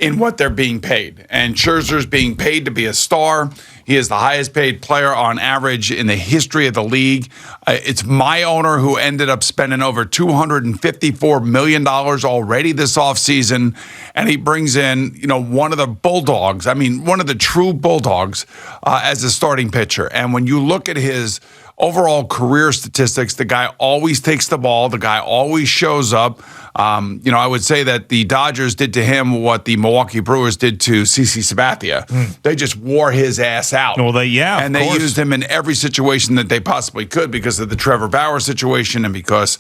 in what they're being paid. And Scherzer's being paid to be a star. He is the highest paid player on average in the history of the league. It's my owner who ended up spending over $254 million already this offseason. And he brings in, one of the bulldogs, one of the true bulldogs as a starting pitcher. And when you look at his overall career statistics, the guy always takes the ball. The guy always shows up. I would say that the Dodgers did to him what the Milwaukee Brewers did to CC Sabathia. They just wore his ass out. Well, and they used him in every situation that they possibly could because of the Trevor Bauer situation and because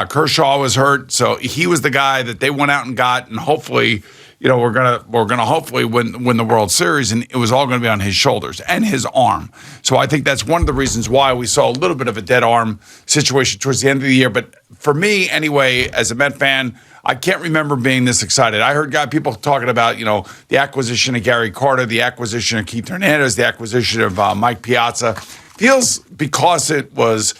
Kershaw was hurt. So he was the guy that they went out and got, and hopefully, we're gonna hopefully win the World Series, and it was all gonna be on his shoulders and his arm. So I think that's one of the reasons why we saw a little bit of a dead arm situation towards the end of the year. But for me, anyway, as a Met fan, I can't remember being this excited. I heard people talking about, the acquisition of Gary Carter, the acquisition of Keith Hernandez, the acquisition of Mike Piazza. Feels because it was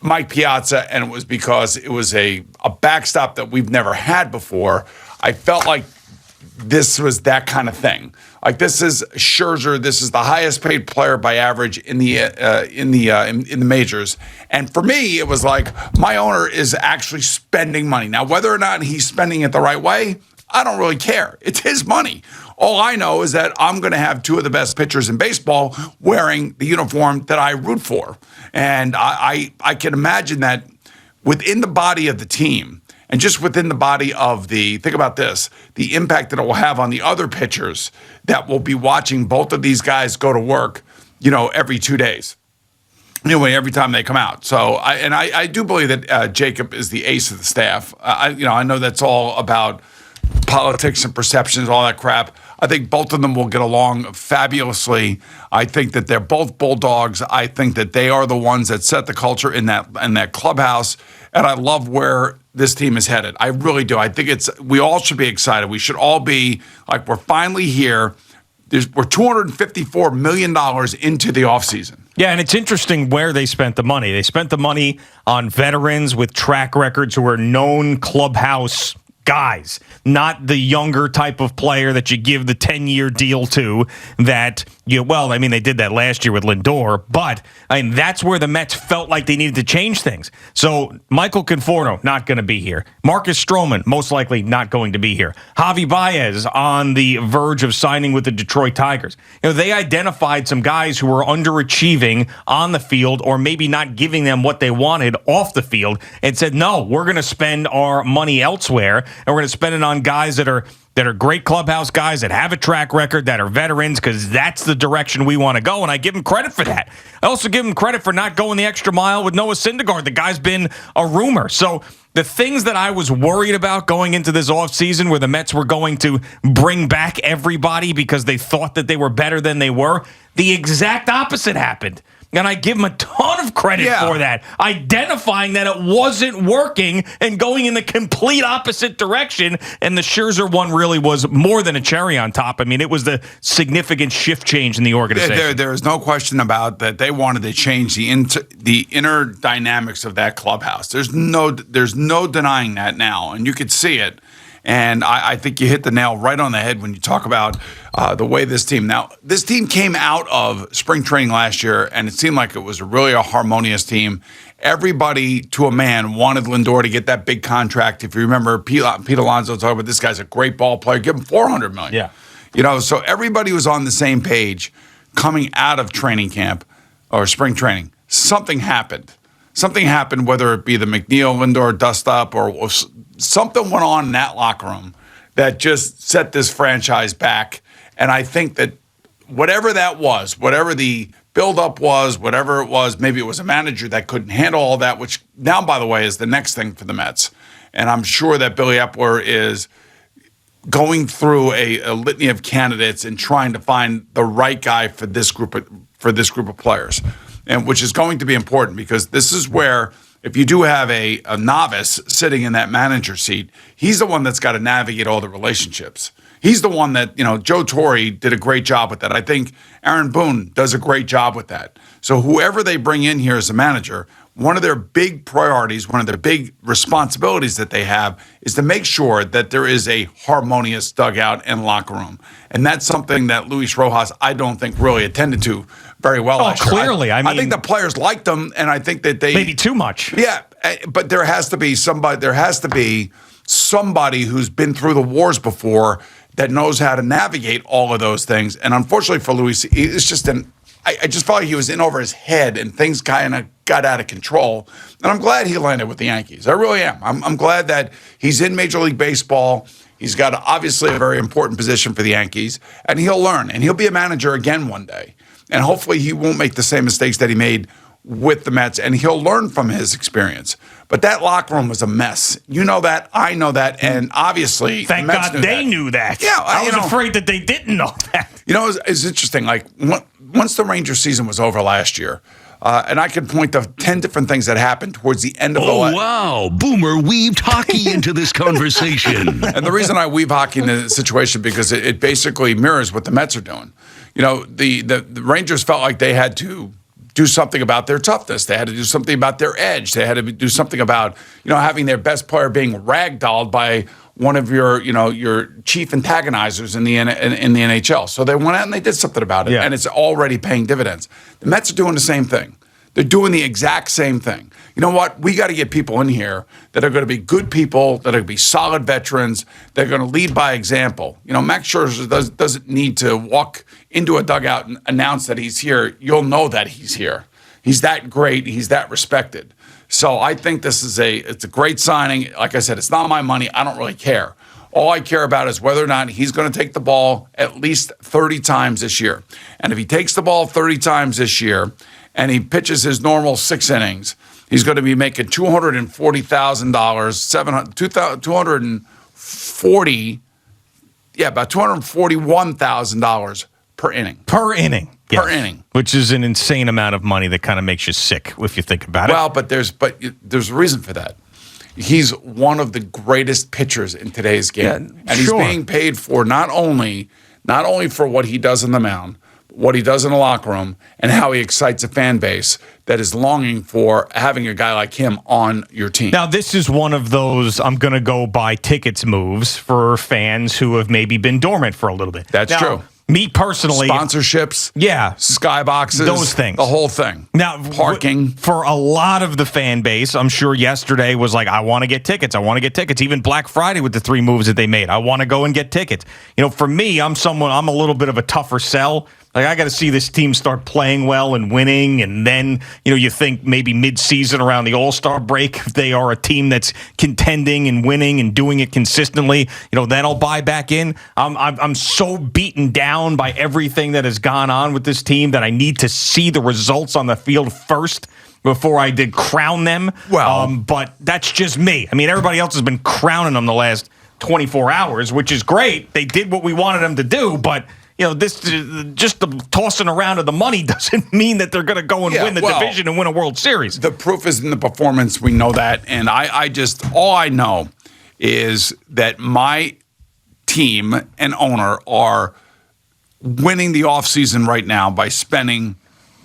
Mike Piazza and it was because it was a backstop that we've never had before. I felt like this was that kind of thing. Like, this is Scherzer. This is the highest paid player by average in the majors. And for me, it was like my owner is actually spending money. Now, whether or not he's spending it the right way, I don't really care. It's his money. All I know is that I'm going to have two of the best pitchers in baseball wearing the uniform that I root for. And I can imagine that within the body of the team, and just within the body of think about this, the impact that it will have on the other pitchers that will be watching both of these guys go to work, every 2 days. Anyway, every time they come out. So, I do believe that Jacob is the ace of the staff. I know that's all about politics and perceptions, all that crap. I think both of them will get along fabulously. I think that they're both bulldogs. I think that they are the ones that set the culture in that clubhouse. And I love where this team is headed. I really do. I think we all should be excited. We should all be like, we're finally here. We're $254 million into the offseason. Yeah, and it's interesting where they spent the money. They spent the money on veterans with track records who are known clubhouse guys, not the younger type of player that you give the 10-year deal to that they did that last year with Lindor, but that's where the Mets felt like they needed to change things. So Michael Conforto, not going to be here. Marcus Stroman, most likely not going to be here. Javi Baez on the verge of signing with the Detroit Tigers. They identified some guys who were underachieving on the field or maybe not giving them what they wanted off the field and said, no, we're going to spend our money elsewhere, and we're going to spend it on guys that are great clubhouse guys that have a track record, that are veterans, because that's the direction we want to go, and I give him credit for that. I also give him credit for not going the extra mile with Noah Syndergaard. The guy's been a rumor. So the things that I was worried about going into this offseason where the Mets were going to bring back everybody because they thought that they were better than they were, the exact opposite happened. And I give him a ton of credit for that, identifying that it wasn't working and going in the complete opposite direction. And the Scherzer one really was more than a cherry on top. It was the significant shift change in the organization. There is no question about that. They wanted to change the inner dynamics of that clubhouse. There's no denying that now, and you could see it. And I think you hit the nail right on the head when you talk about the way this team came out of spring training last year, and it seemed like it was really a harmonious team. Everybody, to a man, wanted Lindor to get that big contract. If you remember, Pete Alonso talking about this guy's a great ball player, give him $400 million. Yeah. So everybody was on the same page coming out of training camp or spring training. Something happened. Whether it be the McNeil-Lindor dust-up or something went on in that locker room that just set this franchise back. And I think that whatever that was, whatever the buildup was, whatever it was, maybe it was a manager that couldn't handle all that, which now, by the way, is the next thing for the Mets. And I'm sure that Billy Epler is going through a litany of candidates and trying to find the right guy for this group of players, and which is going to be important because this is where, if you do have a novice sitting in that manager seat, he's the one that's got to navigate all the relationships. He's the one that, Joe Torre did a great job with that. I think Aaron Boone does a great job with that. So whoever they bring in here as a manager, one of their big priorities, one of their big responsibilities that they have is to make sure that there is a harmonious dugout and locker room. And that's something that Luis Rojas, I don't think, really attended to very well. Oh, clearly. I mean, I think the players liked him, and I think that they... Maybe too much. Yeah, but there has to be somebody who's been through the wars before that knows how to navigate all of those things. And unfortunately for Luis, it's just I just felt like he was in over his head and things kind of got out of control. And I'm glad he landed with the Yankees. I really am. I'm glad that he's in Major League Baseball. He's got obviously a very important position for the Yankees, and he'll learn, and he'll be a manager again one day. And hopefully he won't make the same mistakes that he made with the Mets, and he'll learn from his experience. But that locker room was a mess. You know that. I know that. And obviously, thank God they knew that. Yeah, I was afraid that they didn't know that. You know, it's interesting. Like, once the Rangers season was over last year, and I could point to 10 different things that happened towards the end of the Oh, wow. Boomer weaved hockey into this conversation. And the reason I weave hockey in the situation, because it basically mirrors what the Mets are doing. You know, the Rangers felt like they had to do something about their toughness. They had to do something about their edge. They had to do something about, having their best player being ragdolled by one of your chief antagonizers in the NHL. So they went out and they did something about it, and it's already paying dividends. The Mets are doing the same thing. They're doing the exact same thing. You know what? We got to get people in here that are going to be good people, that are going to be solid veterans, that are going to lead by example. Max Scherzer doesn't need to walk into a dugout and announce that he's here. You'll know that he's here. He's that great. He's that respected. So I think this is it's a great signing. Like I said, it's not my money. I don't really care. All I care about is whether or not he's going to take the ball at least 30 times this year. And if he takes the ball 30 times this year and he pitches his normal 6 innings, he's going to be making about $241,000 per inning. Per inning. Yes. Per inning. Which is an insane amount of money that kind of makes you sick if you think about it. Well, but there's a reason for that. He's one of the greatest pitchers in today's game. And he's being paid for not only for what he does on the mound, what he does in the locker room, and how he excites a fan base that is longing for having a guy like him on your team. Now, this is one of those I'm going to go buy tickets moves for fans who have maybe been dormant for a little bit. That's true. Me personally. Sponsorships. Yeah. Skyboxes. Those things. The whole thing. Now, parking. For a lot of the fan base, I'm sure yesterday was like, I want to get tickets. I want to get tickets. Even Black Friday with the 3 moves that they made. I want to go and get tickets. For me, I'm a little bit of a tougher sell. Like, I got to see this team start playing well and winning, and then, you think maybe mid-season around the All-Star break, if they are a team that's contending and winning and doing it consistently, then I'll buy back in. I'm so beaten down by everything that has gone on with this team that I need to see the results on the field first before I did crown them. Well, but that's just me. I mean, everybody else has been crowning them the last 24 hours, which is great. They did what we wanted them to do, but this just the tossing around of the money doesn't mean that they're going to go and win the division and win a World Series. The proof is in the performance. We know that. And all I know is that my team and owner are winning the offseason right now by spending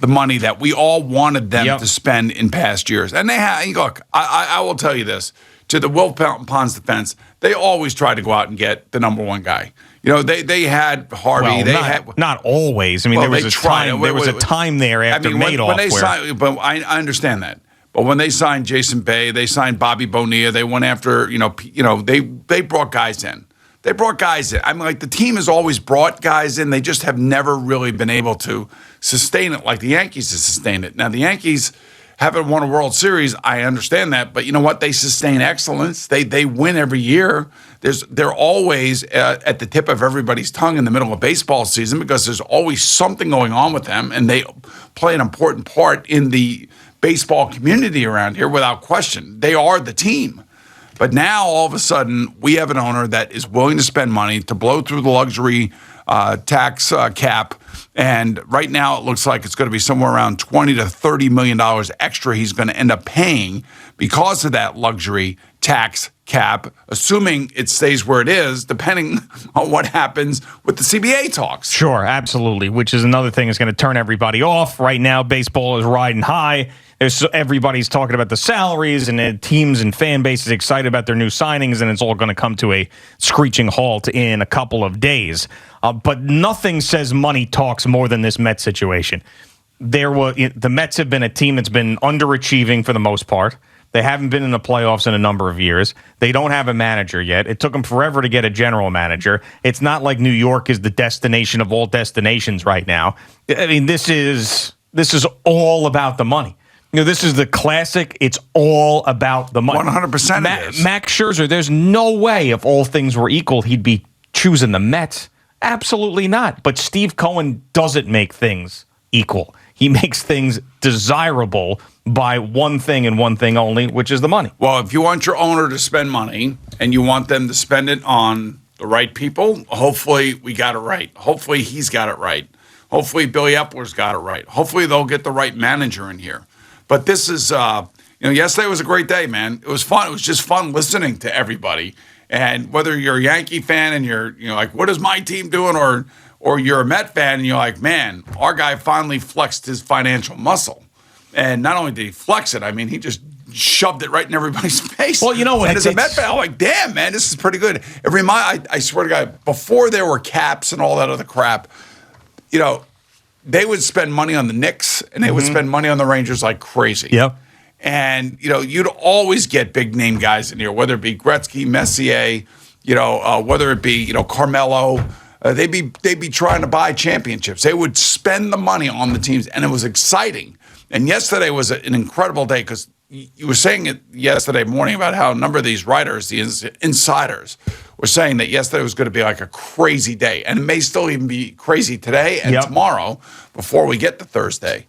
the money that we all wanted them to spend in past years. And they have, look, I will tell you this, to the Will Pond's defense, they always try to go out and get the number one guy. They had Harvey. Well, not always. I mean, there was a time there after Madoff. When they signed, but I understand that. But when they signed Jason Bay, they signed Bobby Bonilla. They went after, they brought guys in. I mean, like, the team has always brought guys in. They just have never really been able to sustain it like the Yankees have sustained it. Now, the Yankees haven't won a World Series. I understand that, but you know what? They sustain excellence. They win every year. They're always at the tip of everybody's tongue in the middle of baseball season because there's always something going on with them, and they play an important part in the baseball community around here without question. They are the team. But now, all of a sudden, we have an owner that is willing to spend money to blow through the luxury tax cap. And right now, it looks like it's going to be somewhere around $20 to $30 million extra he's going to end up paying because of that luxury tax cap, assuming it stays where it is, depending on what happens with the CBA talks. Sure, absolutely, which is another thing that's going to turn everybody off. Right now, baseball is riding high. Everybody's talking about the salaries, and teams and fan bases excited about their new signings, and it's all going to come to a screeching halt in a couple of days. But nothing says money talks more than this Mets situation. The Mets have been a team that's been underachieving for the most part. They haven't been in the playoffs in a number of years. They don't have a manager yet. It took them forever to get a general manager. It's not like New York is the destination of all destinations right now. I mean, this is all about the money. This is the classic. It's all about the money. 100% it is. Max Scherzer, there's no way if all things were equal, he'd be choosing the Mets. Absolutely not. But Steve Cohen doesn't make things equal. He makes things desirable by one thing and one thing only, which is the money. Well, if you want your owner to spend money and you want them to spend it on the right people, hopefully we got it right. Hopefully he's got it right. Hopefully Billy Epler's got it right. Hopefully they'll get the right manager in here. But this is, yesterday was a great day, man. It was fun. It was just fun listening to everybody. And whether you're a Yankee fan and you're like, what is my team doing? Or you're a Met fan and you're like, man, our guy finally flexed his financial muscle. And not only did he flex it, I mean, he just shoved it right in everybody's face. Well, you know what? And as a Met fan, I'm like, damn, man, this is pretty good. I swear to God, before there were caps and all that other crap, they would spend money on the Knicks and they would spend money on the Rangers like crazy. Yep. And, you'd always get big name guys in here, whether it be Gretzky, Messier, whether it be, Carmelo. They'd be trying to buy championships. They would spend the money on the teams, and it was exciting. And yesterday was an incredible day because you were saying it yesterday morning about how a number of these writers, the insiders, were saying that yesterday was going to be like a crazy day. And it may still even be crazy today and tomorrow before we get to Thursday.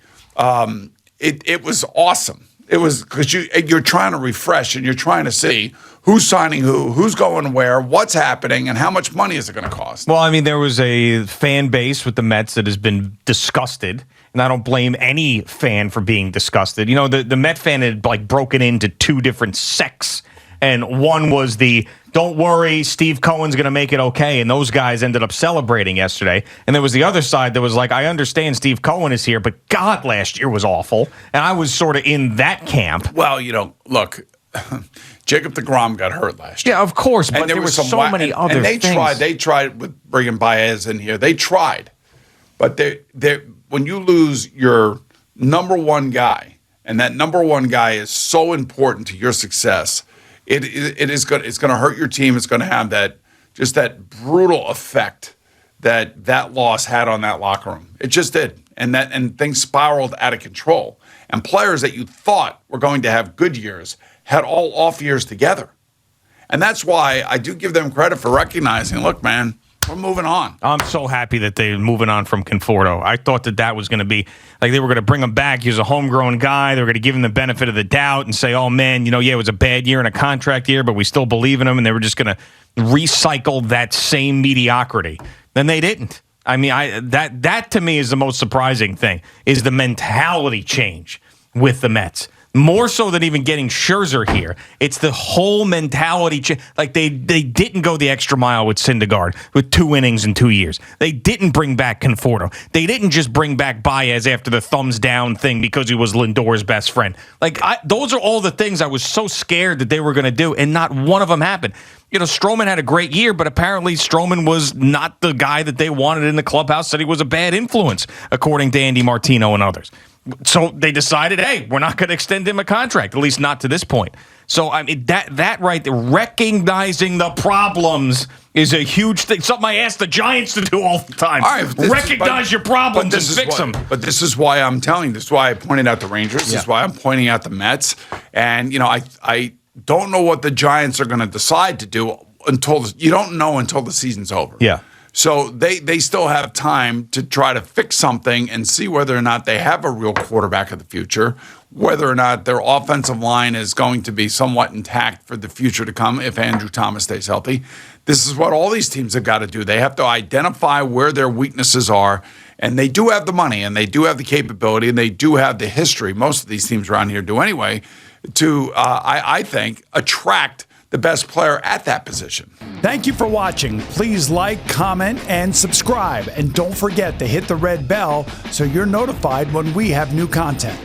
It was awesome. It was because you're trying to refresh and you're trying to see who's signing who's going where, what's happening, and how much money is it going to cost. Well, I mean, there was a fan base with the Mets that has been disgusted, and I don't blame any fan for being disgusted. The Met fan had broken into two different sects, and one was don't worry, Steve Cohen's going to make it okay, and those guys ended up celebrating yesterday. And there was the other side that was like, I understand Steve Cohen is here, but God, last year was awful. And I was sort of in that camp. Well, look, Jacob deGrom got hurt last year. Yeah, of course, but there were so many other things. They tried with bringing Baez in here. They tried. But when you lose your number one guy, and that number one guy is so important to your success, it's going to hurt your team. It's going to have that brutal effect that loss had on that locker room. It just did, and things spiraled out of control. And players that you thought were going to have good years had all off years together, and that's why I do give them credit for recognizing. Look, man, we're moving on. I'm so happy that they're moving on from Conforto. I thought that was going to be like they were going to bring him back. He was a homegrown guy. They were going to give him the benefit of the doubt and say, oh, man, it was a bad year and a contract year, but we still believe in him. And they were just going to recycle that same mediocrity. Then they didn't. I mean, that to me is the most surprising thing, is the mentality change with the Mets. More so than even getting Scherzer here. It's the whole mentality. Like they didn't go the extra mile with Syndergaard with 2 innings in 2 years. They didn't bring back Conforto. They didn't just bring back Baez after the thumbs down thing because he was Lindor's best friend. Those are all the things I was so scared that they were going to do, and not one of them happened. Stroman had a great year, but apparently Stroman was not the guy that they wanted in the clubhouse, said he was a bad influence, according to Andy Martino and others. So they decided, hey, we're not going to extend him a contract, at least not to this point. So I mean, that right there, recognizing the problems is a huge thing. Something I ask the Giants to do all the time. All right, recognize your problems and fix them. But this is why I'm telling you. This is why I pointed out the Rangers. This is why I'm pointing out the Mets. And, I don't know what the Giants are going to decide to do until the season's over. Yeah. So they still have time to try to fix something and see whether or not they have a real quarterback of the future, whether or not their offensive line is going to be somewhat intact for the future to come if Andrew Thomas stays healthy. This is what all these teams have got to do. They have to identify where their weaknesses are, and they do have the money, and they do have the capability, and they do have the history. Most of these teams around here do anyway, to, I think, attract the best player at that position. Thank you for watching. Please like, comment, and subscribe. And don't forget to hit the red bell so you're notified when we have new content.